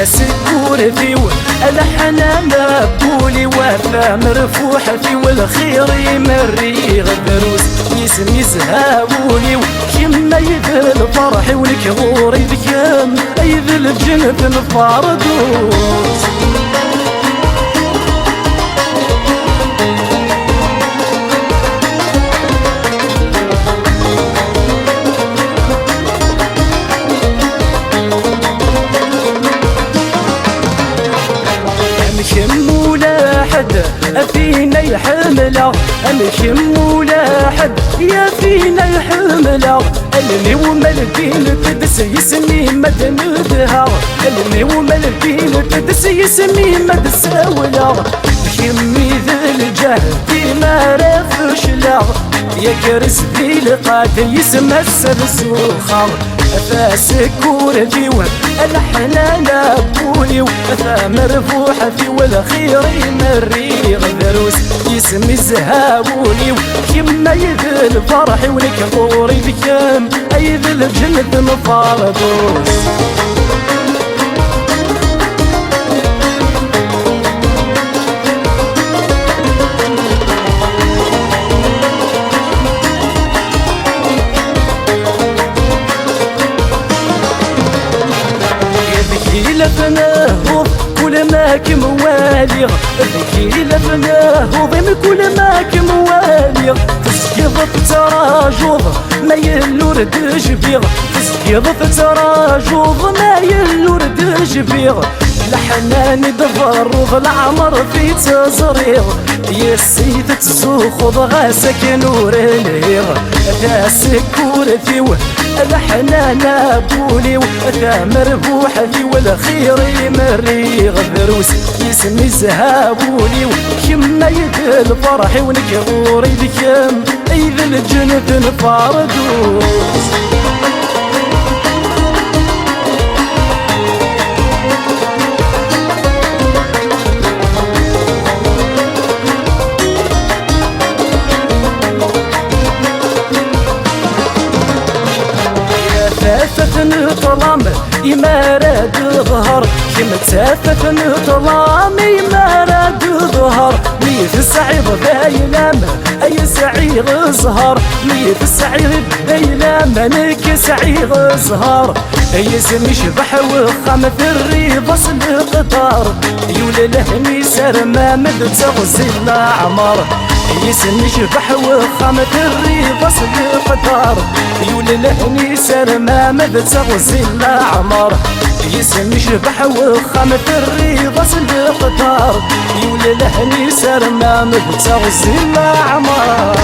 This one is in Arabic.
سكور في الحنان بولي وفا مرفوح في والخير يمري غدروس يسمي زهاولي وكما يذل الفرح والكغور يذكم يذل الجنب الفاردوس أمشم ولا حد فينا يحمله أمشم ولا حد يا فينا يحمله المي وملكين تدس يسمي مد ندها المي وملكين تدس يسمي مد ساوله يمي ذا الجهد ما رافش لا يا كرس في القاتل يسمى السلسوخة فاسكور في الحنان بولي وفا مرفوحة في والخير يمري غدروس يسمي الزهاولي وكما يذل الفرح والكبوري بكم يذل الجنة مفاردوس لفناه كل ما كموالي ذكي لفناه ضم كل ما كموالي تسقيض تراجوض ما يلور دجبيغ تسقيض تراجوض ما يلور دجبيغ الحنان دفرض العمر في تزريغ يا السيد تزوخض غاسك نور الهيغ تاسكور فيوه الحنان بولي وثا مربوحة في والخير يمري غدروس يسمي زهابولي وكما يذل الفرح ونكغور يذكم يذل الجنة نفاردوس نطلام يمارد ظهر كما تافت نطلام يمارد ظهر ميت السعيد بايلام اي سعير زهر ميت السعيد بايلام انك سعير زهر اي سمي شبح وخام في الريض القطار يولي لهني سر ما مد تغزي العمر يسمي شبح وخام في الريض القطار يولي لهني سر ما مد تغزي العمر يسمي شبح وخام في الريض القطار يولي لهني سر ما مد تغزي العمر